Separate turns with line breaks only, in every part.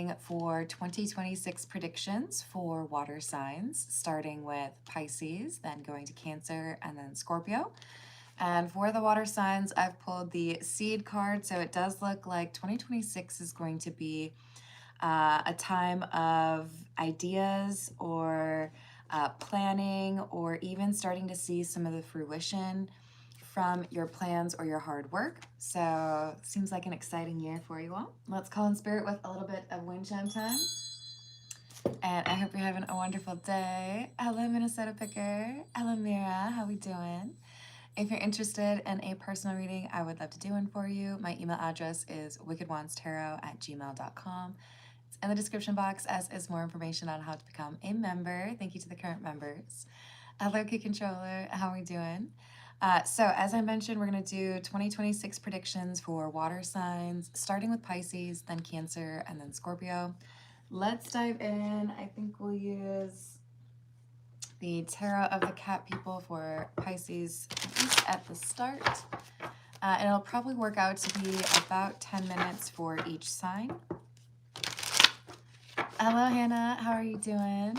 reading for 2026 predictions for water signs, starting with Pisces, then going to Cancer, and then Scorpio. And for the water signs, I've pulled the seed card, so it does look like 2026 is going to be a time of ideas or planning, or even starting to see some of the fruition from your plans or your hard work. So seems like an exciting year for you all. Let's call in spirit with a little bit of wind chime time. And I hope you're having a wonderful day. Hello, Minnesota Picker. Hello, Mira. How we doing? If you're interested in a personal reading, I would love to do one for you. My email address is wickedwandstarot@gmail.com. It's in the description box, as is more information on how to become a member. Thank you to the current members. Hello, Key Controller. How are we doing? So as I mentioned, we're going to do 2026 predictions for water signs, starting with Pisces, then Cancer, and then Scorpio. Let's dive in. I think we'll use the Tarot of the Cat People for Pisces, at least at the start. And it'll probably work out to be about 10 minutes for each sign. Hello, Hannah. How are you doing?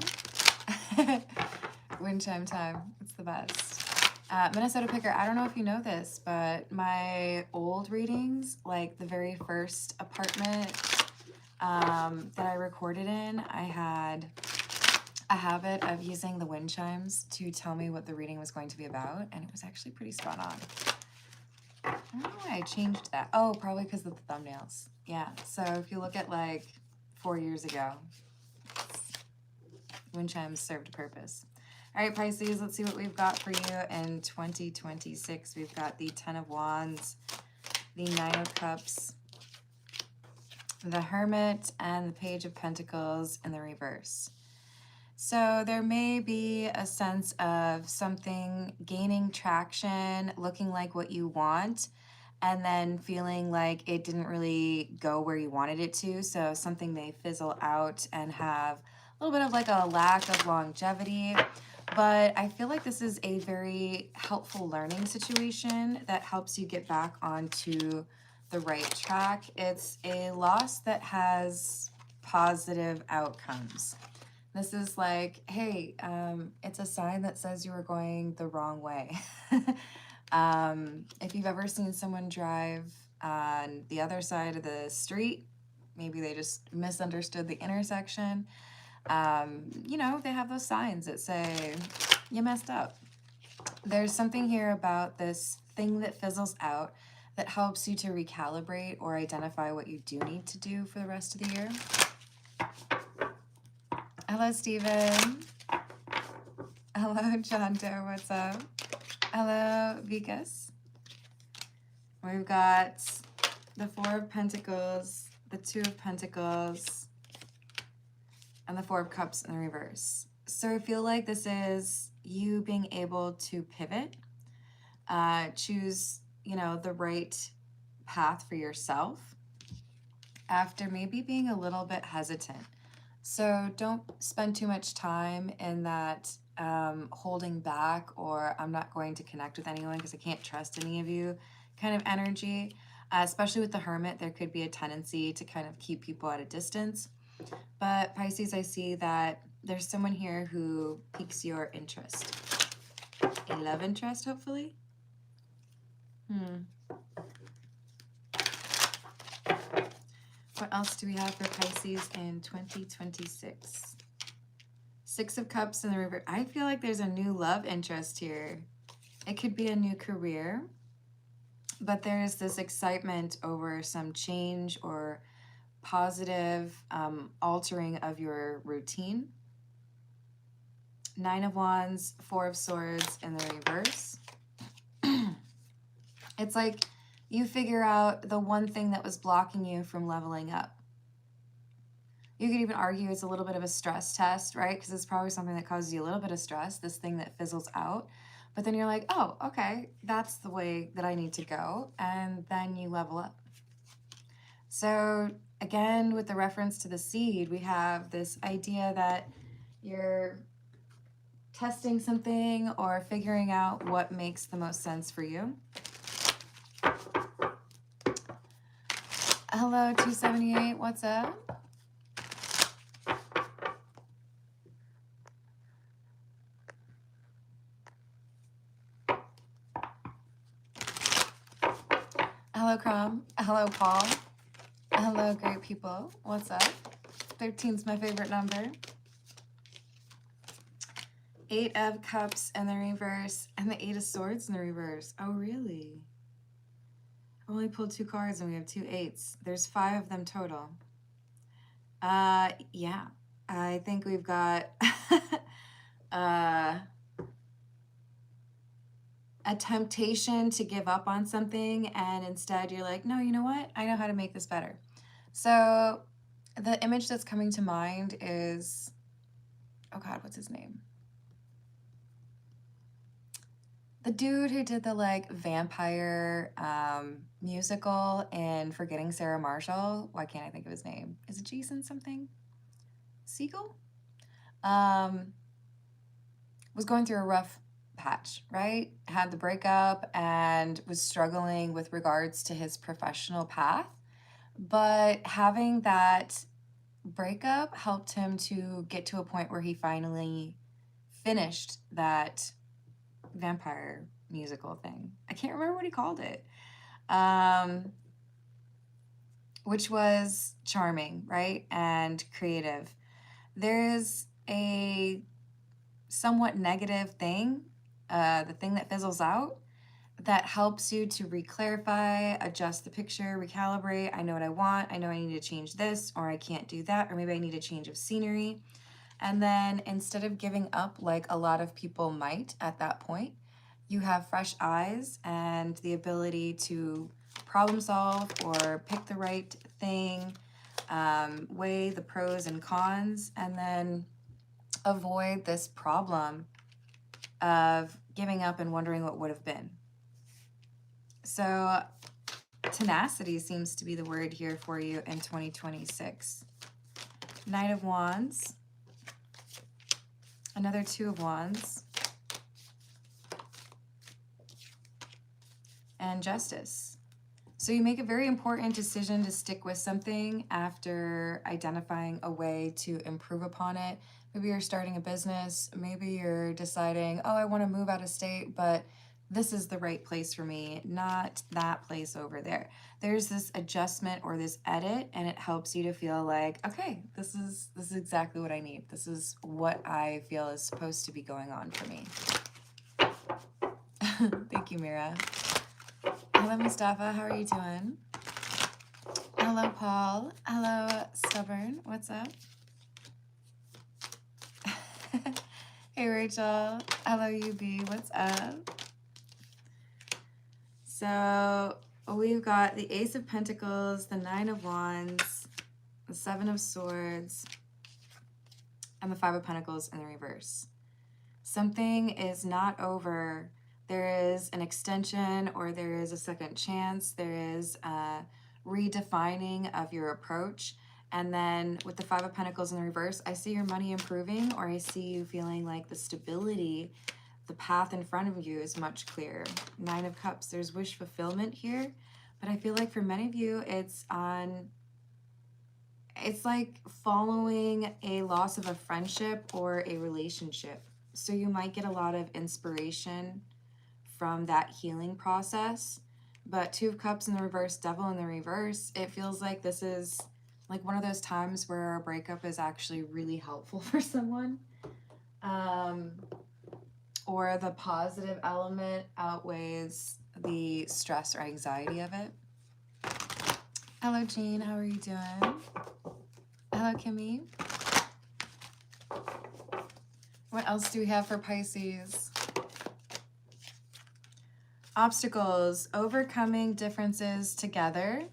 Wind chime time. It's the best. Minnesota Picker, I don't know if you know this, but my old readings, like the very first apartment that I recorded in, I had a habit of using the wind chimes to tell me what the reading was going to be about, and it was actually pretty spot on. I don't know why I changed that. Oh, probably because of the thumbnails. Yeah, so if you look at like 4 years ago, wind chimes served a purpose. All right, Pisces, let's see what we've got for you in 2026. We've got the Ten of Wands, the Nine of Cups, the Hermit, and the Page of Pentacles in the reverse. So there may be a sense of something gaining traction, looking like what you want, and then feeling like it didn't really go where you wanted it to. So something may fizzle out and have a little bit of like a lack of longevity. But I feel like this is a very helpful learning situation that helps you get back onto the right track. It's a loss that has positive outcomes. This is like, hey, it's a sign that says you were going the wrong way. If you've ever seen someone drive on the other side of the street, maybe they just misunderstood the intersection. You know, they have those signs that say, you messed up. There's something here about this thing that fizzles out that helps you to recalibrate or identify what you do need to do for the rest of the year. Hello, Steven. Hello, John Doe. What's up? Hello, Vikas. We've got the Four of Pentacles, the Two of Pentacles, and the Four of Cups in the reverse. So I feel like this is you being able to pivot, choose, you know, the right path for yourself after maybe being a little bit hesitant. So don't spend too much time in that holding back, or I'm not going to connect with anyone because I can't trust any of you kind of energy. Especially with the Hermit, there could be a tendency to kind of keep people at a distance. But Pisces, I see that there's someone here who piques your interest. A love interest, hopefully? What else do we have for Pisces in 2026? Six of Cups in the reverse. I feel like there's a new love interest here. It could be a new career, but there's this excitement over some change or positive altering of your routine. Nine of Wands, Four of Swords in the reverse. It's like you figure out the one thing that was blocking you from leveling up. You could even argue it's a little bit of a stress test, right? Because it's probably something that causes you a little bit of stress, this thing that fizzles out. But then you're like, oh, okay, that's the way that I need to go. And then you level up. So again, with the reference to the seed, we have this idea that you're testing something or figuring out what makes the most sense for you. Hello, 278, what's up? Hello, Crom. Hello, Paul. Hello, great people. What's up? 13's my favorite number. 8 of Cups in the reverse and the 8 of Swords in the reverse. Oh, really? I only pulled 2 cards and we have 2 8s. There's 5 of them total. Yeah. I think we've got a temptation to give up on something, and instead you're like, no, you know what? I know how to make this better. So the image that's coming to mind is, oh God, what's his name? The dude who did the like vampire musical in Forgetting Sarah Marshall. Why can't I think of his name? Is it Jason something? Siegel? Was going through a rough patch, right? Had the breakup and was struggling with regards to his professional path. But having that breakup helped him to get to a point where he finally finished that vampire musical thing. I can't remember what he called it. Which was charming, right? And creative. There's a somewhat negative thing, the thing that fizzles out, that helps you to re-clarify, adjust the picture, recalibrate. I know what I want. I know I need to change this, or I can't do that, or maybe I need a change of scenery. And then instead of giving up like a lot of people might at that point, you have fresh eyes and the ability to problem solve or pick the right thing, weigh the pros and cons, and then avoid this problem of giving up and wondering what would have been. So tenacity seems to be the word here for you in 2026. Knight of Wands, another 2 of Wands, and Justice. So you make a very important decision to stick with something after identifying a way to improve upon it. Maybe you're starting a business. Maybe you're deciding, oh, I want to move out of state, but this is the right place for me, not that place over there. There's this adjustment or this edit, and it helps you to feel like, okay, this is exactly what I need. This is what I feel is supposed to be going on for me. Thank you, Mira. Hello, Mustafa. How are you doing? Hello, Paul. Hello, Stubborn. What's up? Hey, Rachel. Hello, UB. What's up? So we've got the Ace of Pentacles, the 9 of Wands, the 7 of Swords, and the 5 of Pentacles in the reverse. Something is not over. There is an extension, or there is a second chance. There is a redefining of your approach. And then with the 5 of Pentacles in the reverse, I see your money improving, or I see you feeling like the stability, the path in front of you is much clearer. 9 of Cups, there's wish fulfillment here. But I feel like for many of you, it's like following a loss of a friendship or a relationship. So you might get a lot of inspiration from that healing process. But 2 of Cups in the reverse, Devil in the reverse, it feels like this is like one of those times where a breakup is actually really helpful for someone. Or the positive element outweighs the stress or anxiety of it. Hello, Jean. How are you doing? Hello, Kimmy. What else do we have for Pisces? Obstacles, overcoming differences together,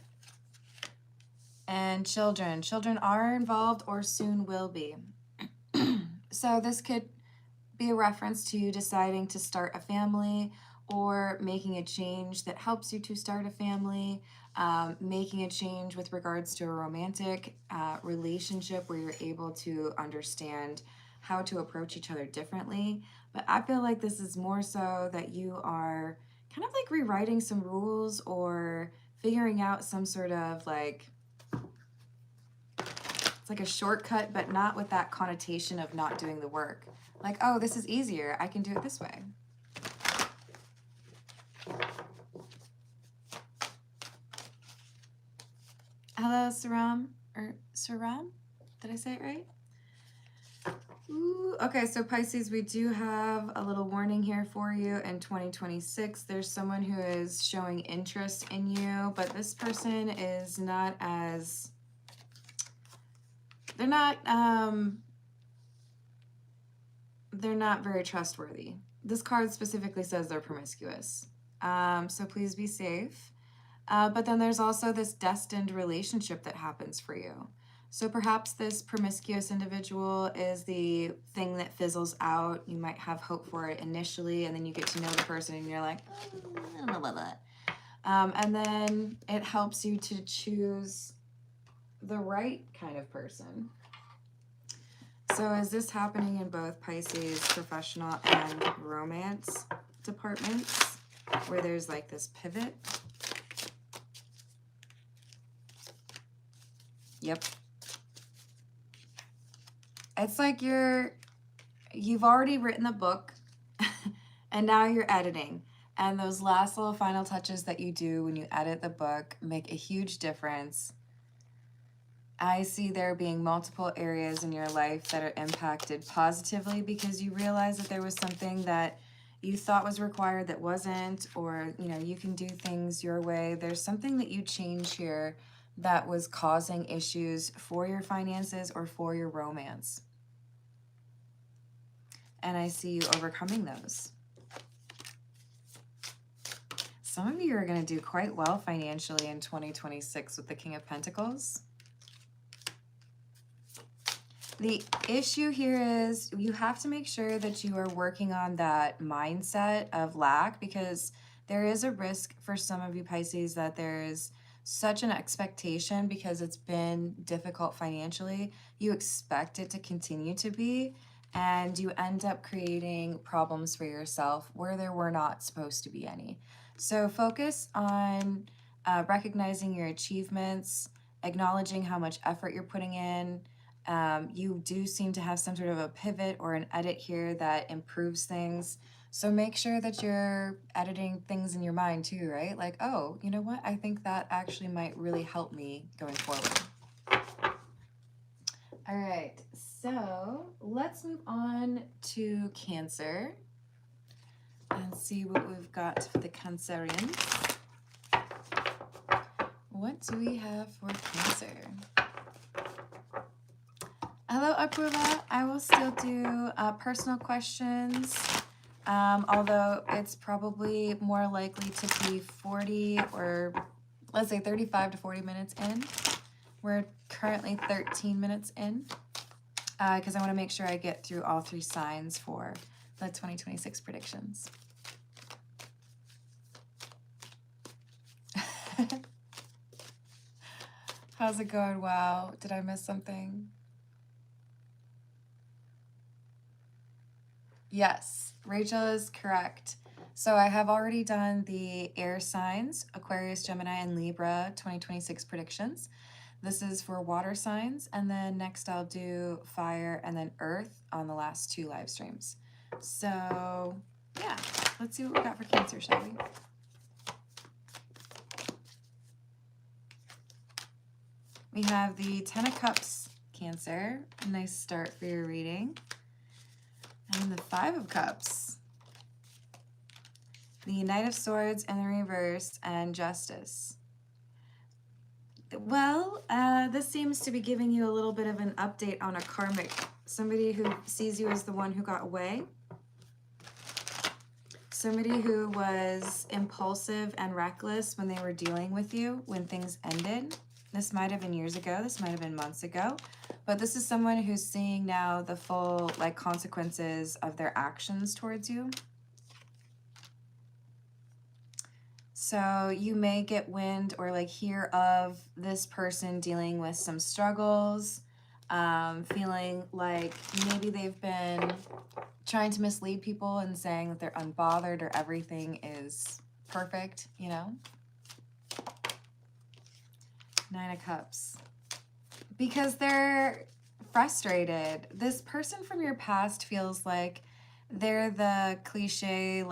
and children. Children are involved or soon will be. So this could be a reference to you deciding to start a family, or making a change that helps you to start a family, making a change with regards to a romantic relationship where you're able to understand how to approach each other differently. But I feel like this is more so that you are kind of like rewriting some rules or figuring out some sort of like, it's like a shortcut, but not with that connotation of not doing the work. Like, oh, this is easier. I can do it this way. Hello, Saram, or Saram? Did I say it right? Ooh, okay, so Pisces, we do have a little warning here for you in 2026. There's someone who is showing interest in you, but this person is not as, they're not very trustworthy. This card specifically says they're promiscuous. So please be safe. But then there's also this destined relationship that happens for you. So perhaps this promiscuous individual is the thing that fizzles out. You might have hope for it initially, and then you get to know the person and you're like, oh, I don't know about that. And then it helps you to choose the right kind of person. So is this happening in both Pisces professional and romance departments, where there's like this pivot? Yep. It's like you've already written the book and now you're editing. And those last little final touches that you do when you edit the book make a huge difference. I see there being multiple areas in your life that are impacted positively because you realize that there was something that you thought was required that wasn't, or, you know, you can do things your way. There's something that you change here that was causing issues for your finances or for your romance. And I see you overcoming those. Some of you are going to do quite well financially in 2026 with the King of Pentacles. The issue here is you have to make sure that you are working on that mindset of lack, because there is a risk for some of you Pisces that there's such an expectation because it's been difficult financially. You expect it to continue to be, and you end up creating problems for yourself where there were not supposed to be any. So focus on recognizing your achievements, acknowledging how much effort you're putting in. You do seem to have some sort of a pivot or an edit here that improves things. So make sure that you're editing things in your mind too, right? Like, oh, you know what? I think that actually might really help me going forward. All right, so let's move on to Cancer and see what we've got for the Cancerians. What do we have for Cancer? Hello, Apurva. I will still do personal questions, although it's probably more likely to be 40 or let's say 35 to 40 minutes in. We're currently 13 minutes in because I want to make sure I get through all three signs for the 2026 predictions. How's it going? Wow. Did I miss something? Yes, Rachel is correct. So I have already done the air signs, Aquarius, Gemini, and Libra 2026 predictions. This is for water signs, and then next I'll do fire and then earth on the last two live streams. So yeah, let's see what we got for Cancer, shall we? We have the Ten of Cups, Cancer. Nice start for your reading. And the Five of Cups, the Knight of Swords in the reverse, and Justice. Well, this seems to be giving you a little bit of an update on a karmic, somebody who sees you as the one who got away, somebody who was impulsive and reckless when they were dealing with you, when things ended. This might have been years ago, this might have been months ago, but this is someone who's seeing now the full consequences of their actions towards you. So you may get wind or hear of this person dealing with some struggles, feeling like maybe they've been trying to mislead people and saying that they're unbothered or everything is perfect, you know? Nine of Cups. Because they're frustrated. This person from your past feels like they're the cliche,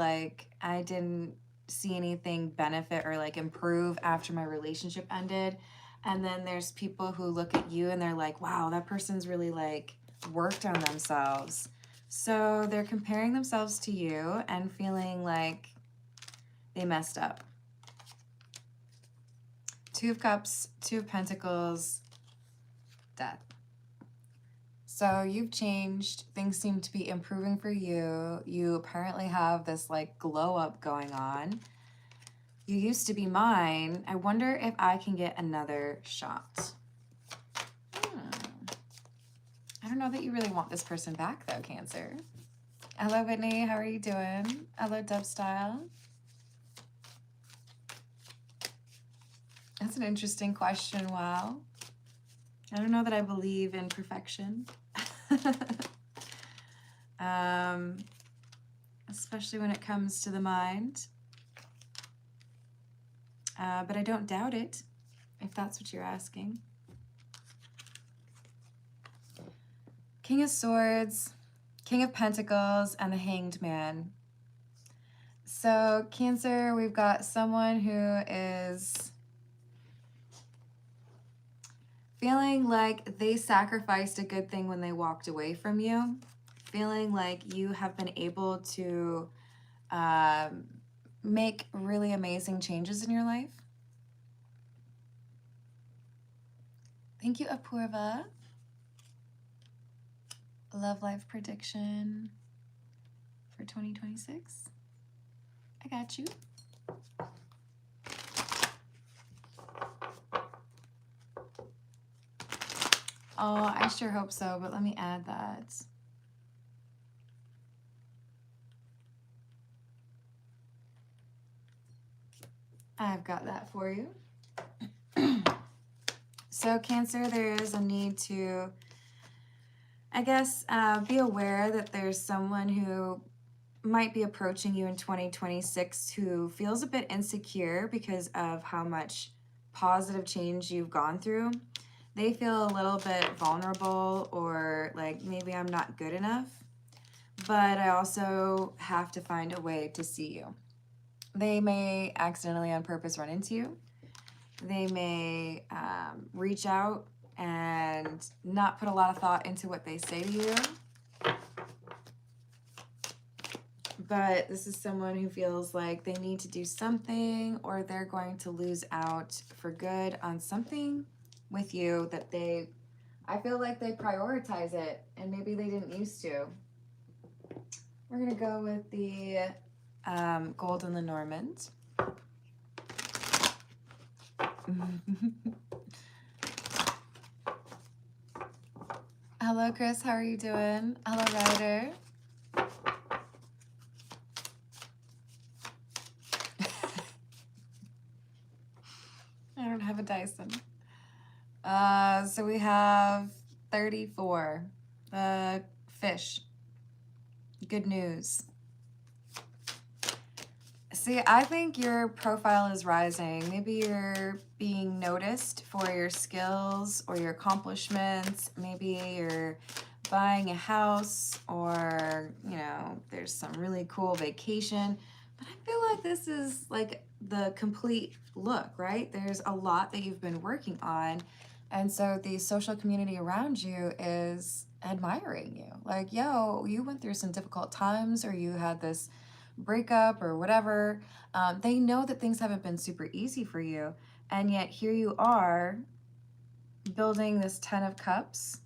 I didn't see anything benefit or improve after my relationship ended. And then there's people who look at you and they're like, wow, that person's really like worked on themselves. So they're comparing themselves to you and feeling like they messed up. Two of Cups, Two of Pentacles, Death. So you've changed. Things seem to be improving for you. You apparently have this like glow up going on. You used to be mine. I wonder if I can get another shot. I don't know that you really want this person back though, Cancer. Hello, Whitney. How are you doing? Hello, Dub Style. That's an interesting question. Wow. I don't know that I believe in perfection. Especially when it comes to the mind. But I don't doubt it, if that's what you're asking. King of Swords, King of Pentacles, and the Hanged Man. So, Cancer, we've got someone who is feeling like they sacrificed a good thing when they walked away from you. Feeling like you have been able to make really amazing changes in your life. Thank you, Apurva. Love life prediction for 2026. I got you. Oh, I sure hope so, but let me add that. I've got that for you. So, Cancer, there is a need to, I guess, be aware that there's someone who might be approaching you in 2026 who feels a bit insecure because of how much positive change you've gone through. They feel a little bit vulnerable or like maybe I'm not good enough, but I also have to find a way to see you. They may accidentally on purpose run into you. They may reach out and not put a lot of thought into what they say to you. But this is someone who feels like they need to do something or they're going to lose out for good on something with you that I feel like they prioritize it and maybe they didn't used to. We're going to go with the Gold and Lenormand. Hello, Chris. How are you doing? Hello, Ryder. I don't have a Dyson. So we have 34. The fish. Good news. See, I think your profile is rising. Maybe you're being noticed for your skills or your accomplishments. Maybe you're buying a house or, you know, there's some really cool vacation. But I feel like this is like the complete look, right? There's a lot that you've been working on. And so the social community around you is admiring you. Like, yo, you went through some difficult times or you had this breakup or whatever. They know that things haven't been super easy for you. And yet here you are building this 10 of Cups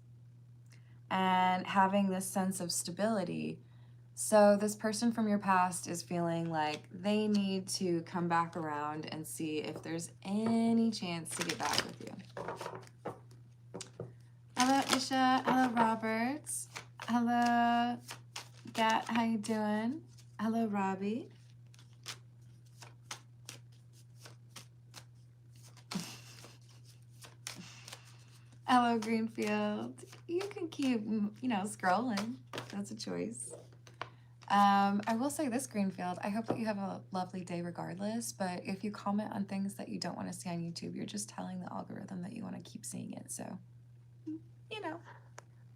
and having this sense of stability. So this person from your past is feeling like they need to come back around and see if there's any chance to get back with you. Hello, Isha. Hello, Robert. Hello, Gat. How you doing? Hello, Robbie. Hello, Greenfield. You can keep, you know, scrolling. That's a choice. I will say this, Greenfield, I hope that you have a lovely day regardless, but if you comment on things that you don't want to see on YouTube, you're just telling the algorithm that you want to keep seeing it. So, you know,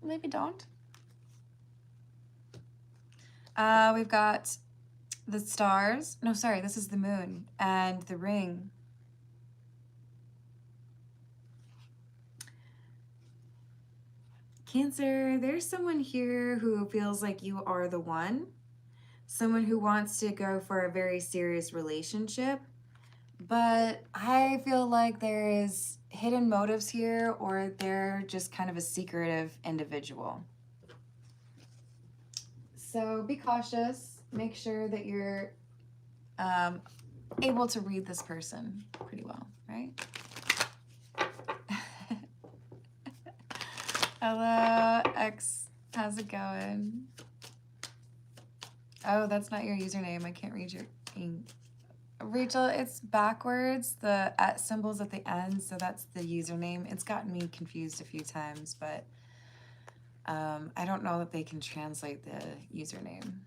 maybe don't. We've got the stars. No, sorry, this is the moon and the ring. Cancer, there's someone here who feels like you are the one. Someone who wants to go for a very serious relationship. But I feel like there is hidden motives here, or they're just kind of a secretive individual. So be cautious. Make sure that you're able to read this person pretty well, right? Hello, X. How's it going? Oh, that's not your username. I can't read your ink. Rachel, it's backwards, the at symbols at the end, so that's the username. It's gotten me confused a few times, but I don't know that they can translate the username.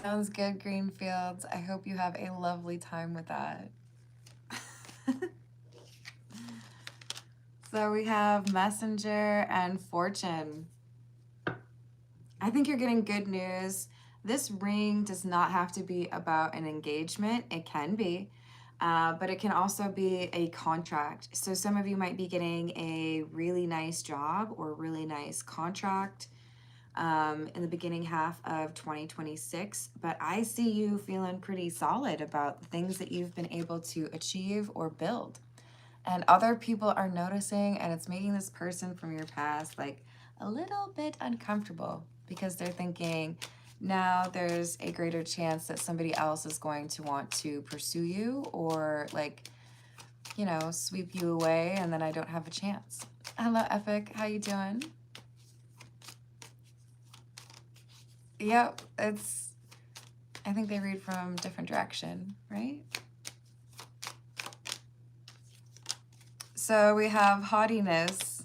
Sounds good, Greenfields. I hope you have a lovely time with that. So we have Messenger and Fortune. I think you're getting good news. This ring does not have to be about an engagement. It can be, but it can also be a contract. So some of you might be getting a really nice job or really nice contract in the beginning half of 2026, but I see you feeling pretty solid about the things that you've been able to achieve or build. And other people are noticing, and it's making this person from your past like a little bit uncomfortable because they're thinking now there's a greater chance that somebody else is going to want to pursue you or like, you know, sweep you away, and then I don't have a chance. Hello, Epic. How you doing? Yep, I think they read from different direction, right? So we have haughtiness.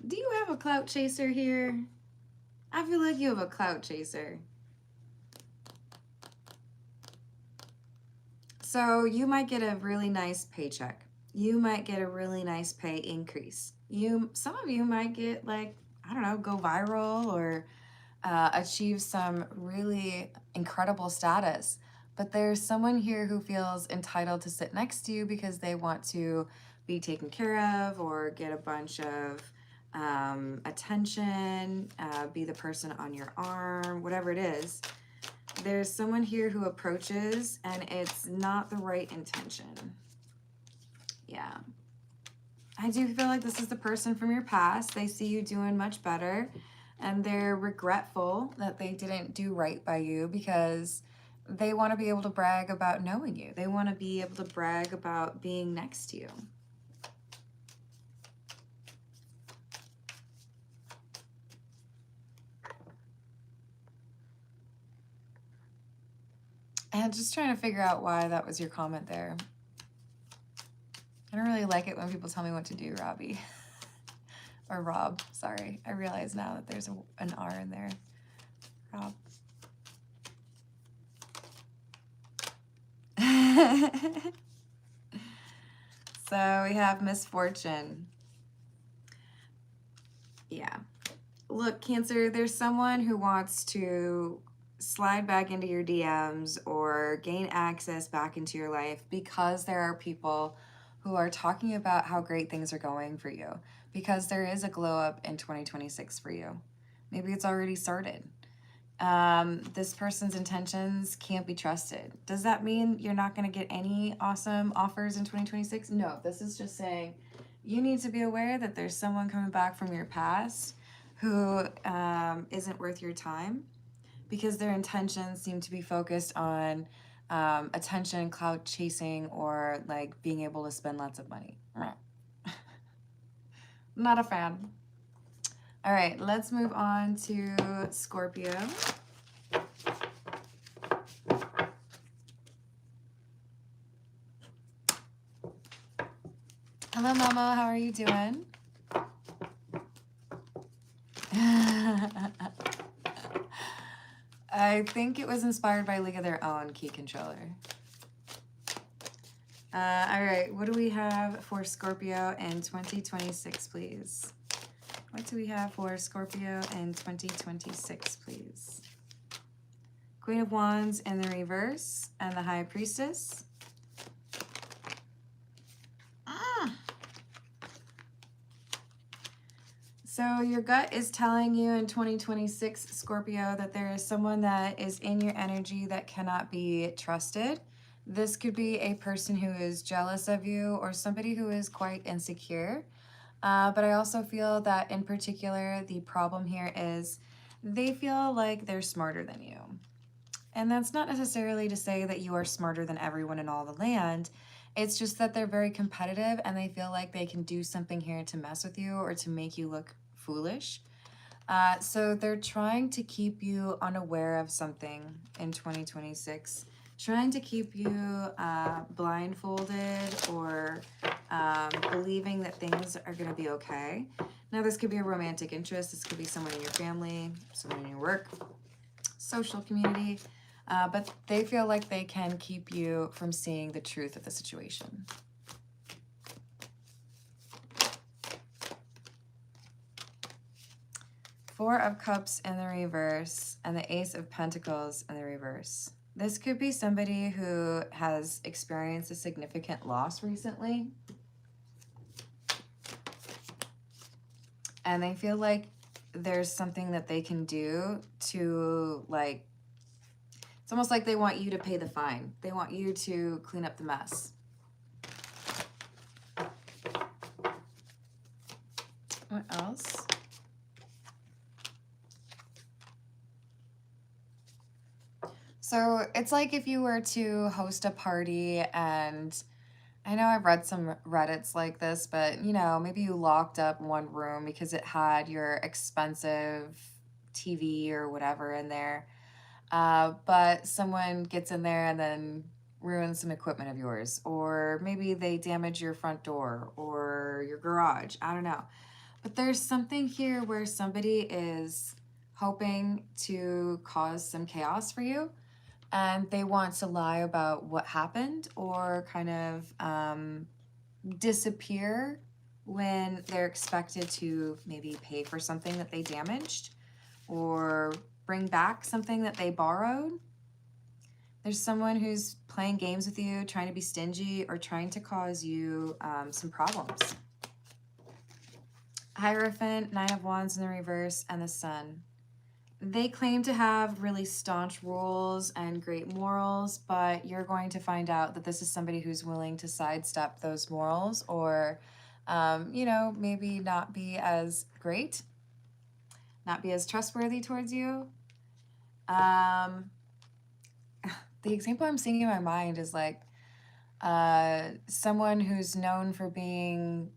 Do you have a clout chaser here? I feel like you have a clout chaser. So you might get a really nice paycheck. You might get a really nice pay increase. Some of you might get like, I don't know, go viral or achieve some really incredible status. But there's someone here who feels entitled to sit next to you because they want to be taken care of or get a bunch of attention, be the person on your arm, whatever it is. There's someone here who approaches and it's not the right intention. Yeah. I do feel like this is the person from your past. They see you doing much better and they're regretful that they didn't do right by you because they want to be able to brag about knowing you. They want to be able to brag about being next to you. And just trying to figure out why that was your comment there. I don't really like it when people tell me what to do, Robbie. Or Rob, sorry. I realize now that there's an R in there. Rob. So we have misfortune. Yeah. Look, Cancer, there's someone who wants to slide back into your DMs or gain access back into your life because there are people who are talking about how great things are going for you, because there is a glow up in 2026 for you. Maybe it's already started. This person's intentions can't be trusted. Does that mean you're not going to get any awesome offers in 2026? No, this is just saying you need to be aware that there's someone coming back from your past who isn't worth your time because their intentions seem to be focused on attention, clout chasing, or like being able to spend lots of money. Not a fan. All right, let's move on to Scorpio. Hello, Mama. How are you doing? I think it was inspired by League of Their Own, Key Controller. All right, what do we have for Scorpio in 2026, please? What do we have for Scorpio in 2026, please? Queen of Wands in the reverse, and the High Priestess. So your gut is telling you in 2026, Scorpio, that there is someone that is in your energy that cannot be trusted. This could be a person who is jealous of you or somebody who is quite insecure. But I also feel that in particular, the problem here is they feel like they're smarter than you. And that's not necessarily to say that you are smarter than everyone in all the land. It's just that they're very competitive and they feel like they can do something here to mess with you or to make you look foolish. So they're trying to keep you unaware of something in 2026, trying to keep you blindfolded or believing that things are going to be okay. Now, this could be a romantic interest. This could be someone in your family, someone in your work, social community. But they feel like they can keep you from seeing the truth of the situation. Four of Cups in the reverse and the Ace of Pentacles in the reverse. This could be somebody who has experienced a significant loss recently. And they feel like there's something that they can do to, like, it's almost like they want you to pay the fine. They want you to clean up the mess. What else? So it's like if you were to host a party, and I know I've read some Reddits like this, but you know, maybe you locked up one room because it had your expensive TV or whatever in there. But someone gets in there and then ruins some equipment of yours, or maybe they damage your front door or your garage. I don't know. But there's something here where somebody is hoping to cause some chaos for you, and they want to lie about what happened or kind of disappear when they're expected to maybe pay for something that they damaged or bring back something that they borrowed. There's someone who's playing games with you, trying to be stingy, or trying to cause you some problems. Hierophant, Nine of Wands in the reverse, and the Sun. They claim to have really staunch rules and great morals, but you're going to find out that this is somebody who's willing to sidestep those morals or, you know, maybe not be as great, not be as trustworthy towards you. The example I'm seeing in my mind is like someone who's known for being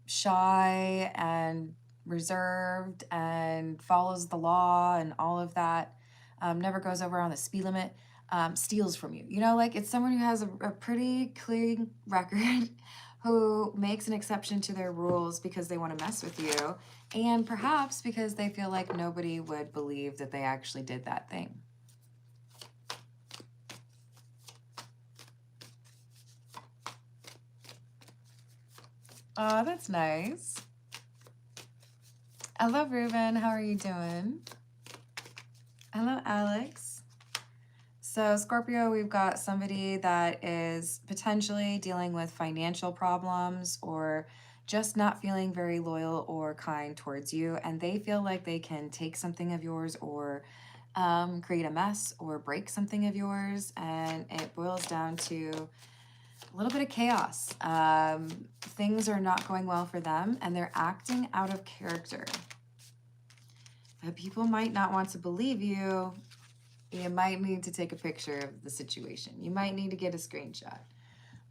shy and reserved and follows the law and all of that, never goes over on the speed limit, steals from you. You know, like it's someone who has a pretty clean record who makes an exception to their rules because they want to mess with you, and perhaps because they feel like nobody would believe that they actually did that thing. Oh, that's nice. Hello, Ruben. How are you doing? Hello, Alex. So, Scorpio, we've got somebody that is potentially dealing with financial problems or just not feeling very loyal or kind towards you, and they feel like they can take something of yours or create a mess or break something of yours, and it boils down to a little bit of chaos. Things are not going well for them, and they're acting out of character. But people might not want to believe you. You might need to take a picture of the situation. You might need to get a screenshot.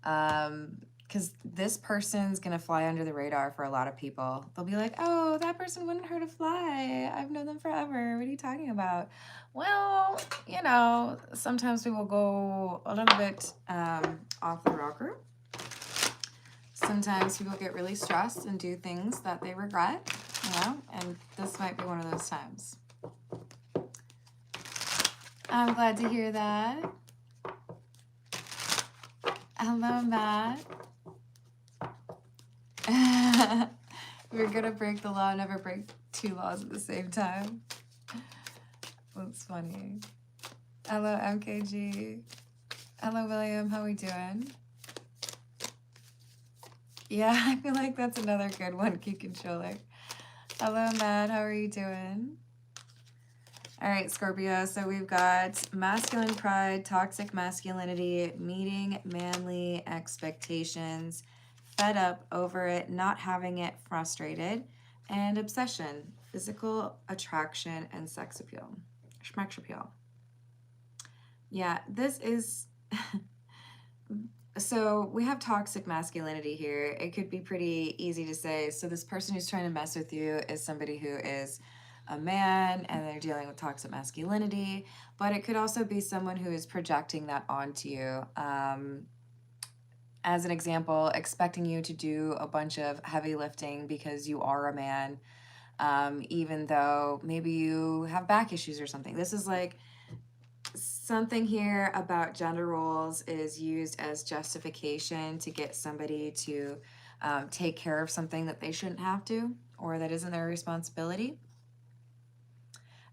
Because this person's going to fly under the radar for a lot of people. They'll be like, oh, that person wouldn't hurt a fly. I've known them forever. What are you talking about? Well, you know, sometimes people go a little bit off the rocker. Sometimes people get really stressed and do things that they regret, you know, and this might be one of those times. I'm glad to hear that. Hello, Matt. We're gonna break the law, never break two laws at the same time. That's funny. Hello, MKG. Hello, William. How we doing? Yeah, I feel like that's another good one, key controller. Hello, Matt. How are you doing? All right, Scorpio. So we've got masculine pride, toxic masculinity, meeting manly expectations, fed up over it, not having it, frustrated, and obsession, physical attraction, and sex appeal. Schmex appeal. Yeah, this is... So we have toxic masculinity here. It could be pretty easy to say, so this person who's trying to mess with you is somebody who is a man and they're dealing with toxic masculinity, but it could also be someone who is projecting that onto you. As an example, expecting you to do a bunch of heavy lifting because you are a man, even though maybe you have back issues or something. This is like something here about gender roles is used as justification to get somebody to take care of something that they shouldn't have to, or that isn't their responsibility.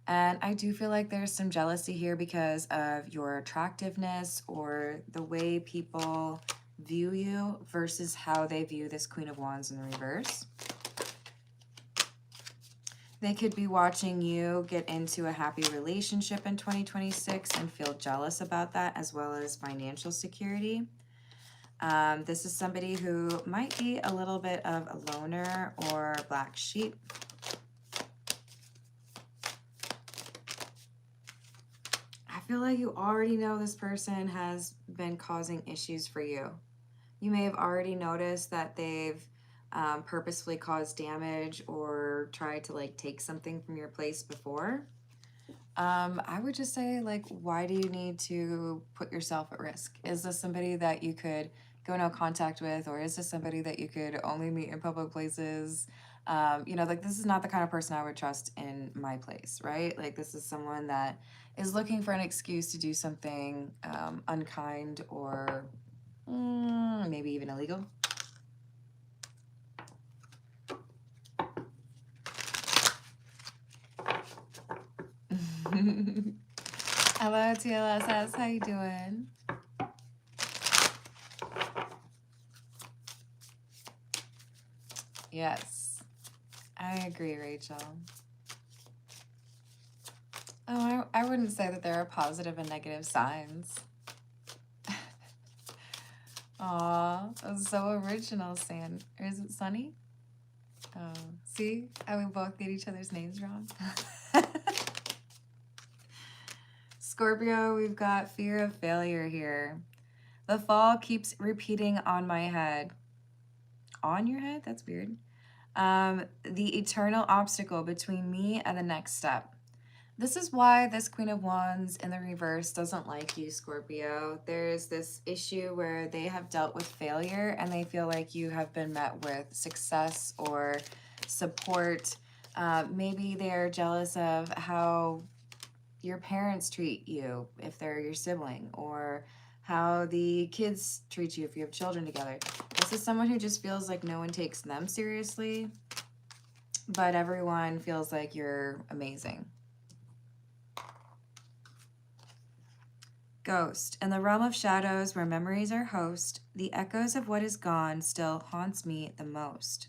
And I do feel like there's some jealousy here because of your attractiveness or the way people view you versus how they view this Queen of Wands in the reverse. They could be watching you get into a happy relationship in 2026 and feel jealous about that, as well as financial security. This is somebody who might be a little bit of a loner or black sheep. I feel like you already know this person has been causing issues for you. You may have already noticed that they've purposefully caused damage or tried to like take something from your place before. I would just say, like, why do you need to put yourself at risk? Is this somebody that you could go no contact with, or is this somebody that you could only meet in public places? You know, like, this is not the kind of person I would trust in my place, right? Like, this is someone that is looking for an excuse to do something unkind or maybe even illegal. Hello, TLSS. How you doing? Yes, I agree, Rachel. Oh, I wouldn't say that there are positive and negative signs. Aw, that was so original, San. Or is it Sunny? Oh, see? How we both get each other's names wrong. Scorpio, we've got fear of failure here. The fall keeps repeating on my head. On your head? That's weird. The eternal obstacle between me and the next step. This is why this Queen of Wands in the reverse doesn't like you, Scorpio. There's this issue where they have dealt with failure and they feel like you have been met with success or support. Maybe they're jealous of how your parents treat you if they're your sibling, or how the kids treat you if you have children together. This is someone who just feels like no one takes them seriously, but everyone feels like you're amazing. Ghost. In the realm of shadows where memories are host, the echoes of what is gone still haunts me the most.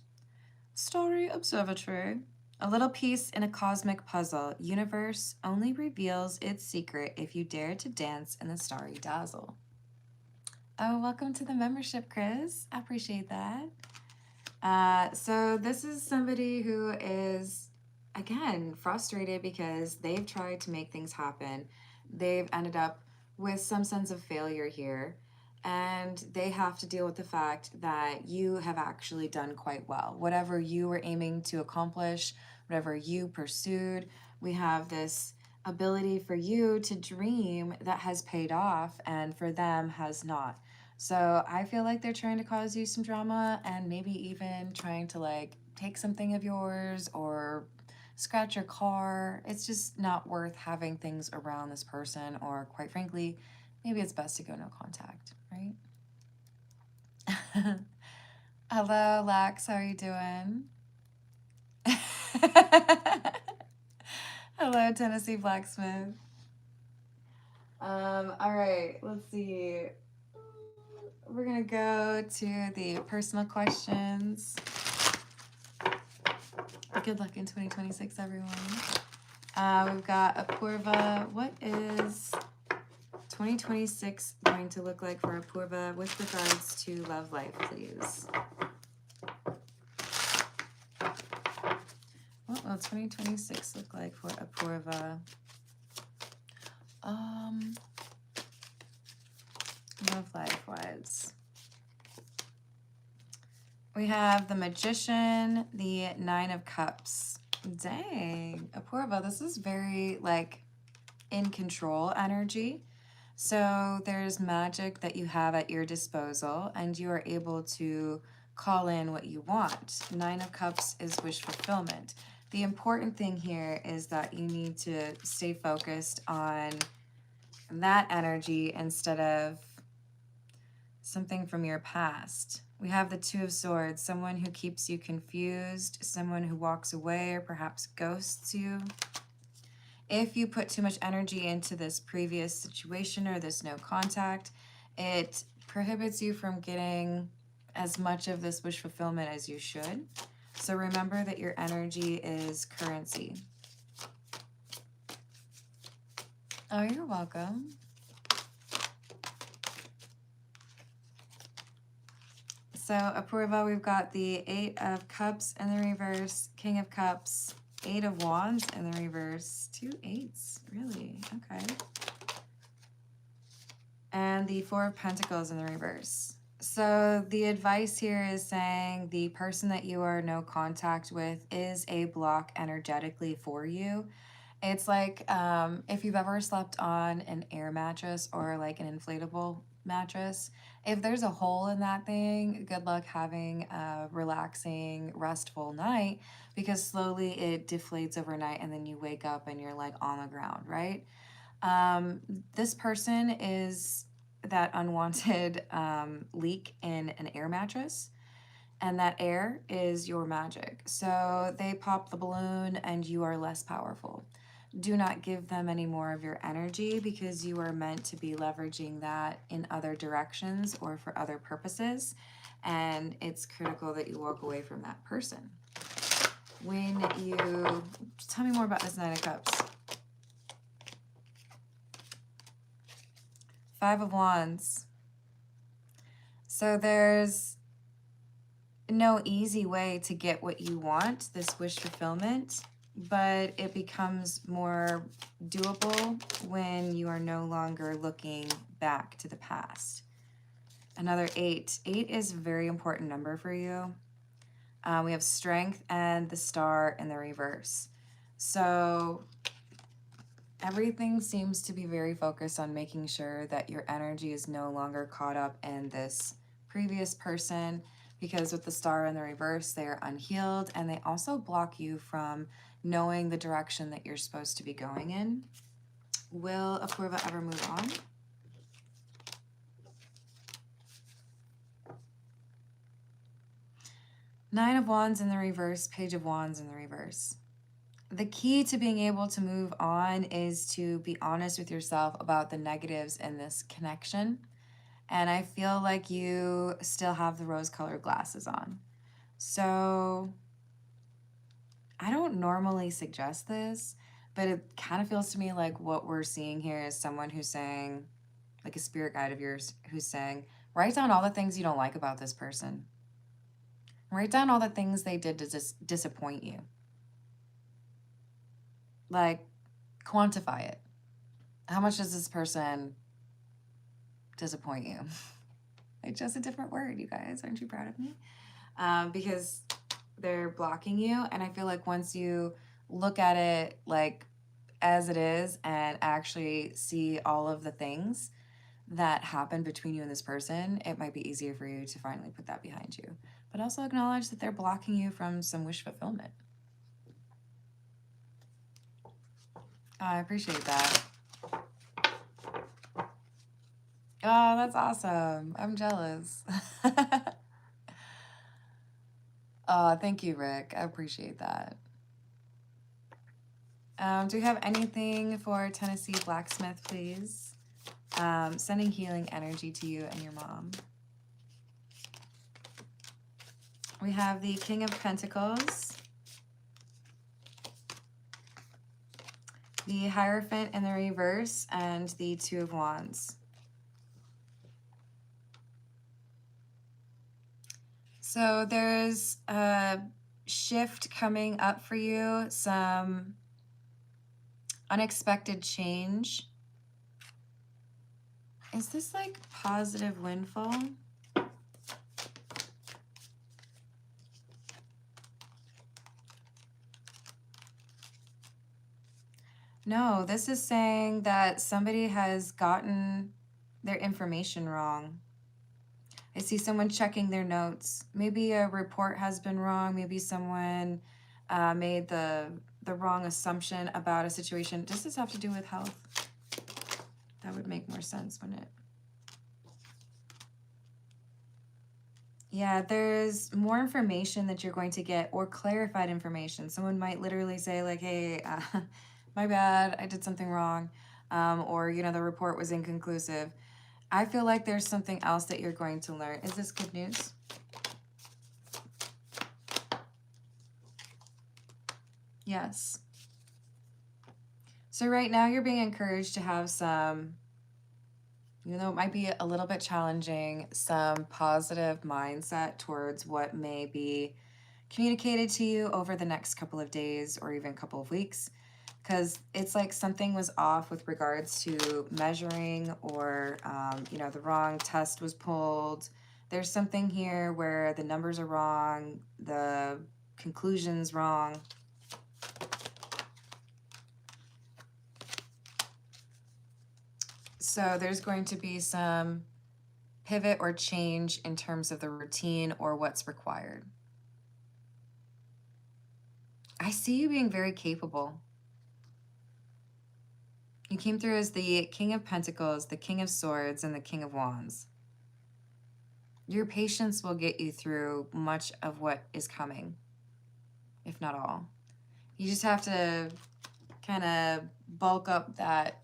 Story Observatory. A little piece in a cosmic puzzle. Universe only reveals its secret if you dare to dance in the starry dazzle. Oh, welcome to the membership, Chris. I appreciate that. So this is somebody who is, again, frustrated because they've tried to make things happen. They've ended up with some sense of failure here, and they have to deal with the fact that you have actually done quite well. Whatever you were aiming to accomplish, whatever you pursued, we have this ability for you to dream that has paid off, and for them has not. So I feel like they're trying to cause you some drama and maybe even trying to like take something of yours or scratch your car. It's just not worth having things around this person, or quite frankly, maybe it's best to go no contact, right? Hello, Lax, how are you doing? Hello, Tennessee Blacksmith. All right, let's see. We're gonna go to the personal questions. Good luck in 2026, everyone. We've got Apurva. What is 2026 going to look like for Apurva with regards to love life, please? What will 2026 look like for Apurva? Love life wise. We have the Magician, the Nine of Cups. Dang, Apurva, this is very like in control energy. So there's magic that you have at your disposal and you are able to call in what you want. Nine of Cups is wish fulfillment. The important thing here is that you need to stay focused on that energy instead of something from your past. We have the Two of Swords, someone who keeps you confused, someone who walks away or perhaps ghosts you. If you put too much energy into this previous situation or this no contact, it prohibits you from getting as much of this wish fulfillment as you should. So remember that your energy is currency. Oh, you're welcome. So Apurva, we've got the Eight of Cups in the reverse, King of Cups, Eight of Wands in the reverse, 2 8s, really, okay. And the Four of Pentacles in the reverse. So the advice here is saying the person that you are no contact with is a block energetically for you. It's like if you've ever slept on an air mattress or like an inflatable mattress, if there's a hole in that thing, good luck having a relaxing, restful night, because slowly it deflates overnight and then you wake up and you're like on the ground, right? This person is that unwanted leak in an air mattress, and that air is your magic. So they pop the balloon and you are less powerful. Do not give them any more of your energy because you are meant to be leveraging that in other directions or for other purposes. And it's critical that you walk away from that person. When you, tell me more about this Nine of Cups. Five of Wands. So there's no easy way to get what you want, this wish fulfillment, but it becomes more doable when you are no longer looking back to the past. Another 8. 8 is a very important number for you. We have Strength and the Star in the reverse. So everything seems to be very focused on making sure that your energy is no longer caught up in this previous person, because with the Star in the reverse, they are unhealed and they also block you from knowing the direction that you're supposed to be going in. Will Apurva ever move on? Nine of Wands in the reverse, Page of Wands in the reverse. The key to being able to move on is to be honest with yourself about the negatives in this connection. And I feel like you still have the rose-colored glasses on. So I don't normally suggest this, but it kind of feels to me like what we're seeing here is someone who's saying, like a spirit guide of yours, who's saying, write down all the things you don't like about this person. Write down all the things they did to disappoint you. Like, quantify it. How much does this person disappoint you? It's just a different word, you guys. Aren't you proud of me? Because they're blocking you. And I feel like once you look at it like as it is and actually see all of the things that happen between you and this person, it might be easier for you to finally put that behind you. But also acknowledge that they're blocking you from some wish fulfillment. I appreciate that. Oh, that's awesome. I'm jealous. Oh, thank you, Rick. I appreciate that. Do we have anything for Tennessee Blacksmith, please? Sending healing energy to you and your mom. We have the King of Pentacles, the Hierophant in the reverse, and the Two of Wands. So there's a shift coming up for you, some unexpected change. Is this like positive windfall? No, this is saying that somebody has gotten their information wrong. I see someone checking their notes. Maybe a report has been wrong. Maybe someone made the wrong assumption about a situation. Does this have to do with health? That would make more sense, wouldn't it? Yeah, there's more information that you're going to get, or clarified information. Someone might literally say like, hey, my bad, I did something wrong. Or, you know, the report was inconclusive. I feel like there's something else that you're going to learn. Is this good news? Yes. So right now you're being encouraged to have some, even though it might be a little bit challenging, some positive mindset towards what may be communicated to you over the next couple of days or even couple of weeks. Because it's like something was off with regards to measuring, or, you know, the wrong test was pulled. There's something here where the numbers are wrong, the conclusion's wrong. So there's going to be some pivot or change in terms of the routine or what's required. I see you being very capable. You came through as the King of Pentacles, the King of Swords, and the King of Wands. Your patience will get you through much of what is coming, if not all. You just have to kind of bulk up that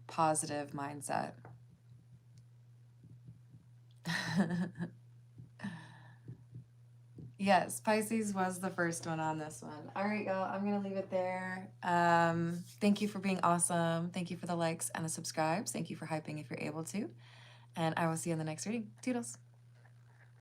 positive mindset. Yes, Pisces was the first one on this one. All right, y'all, I'm going to leave it there. Thank you for being awesome. Thank you for the likes and the subscribes. Thank you for hyping if you're able to. And I will see you in the next reading. Toodles.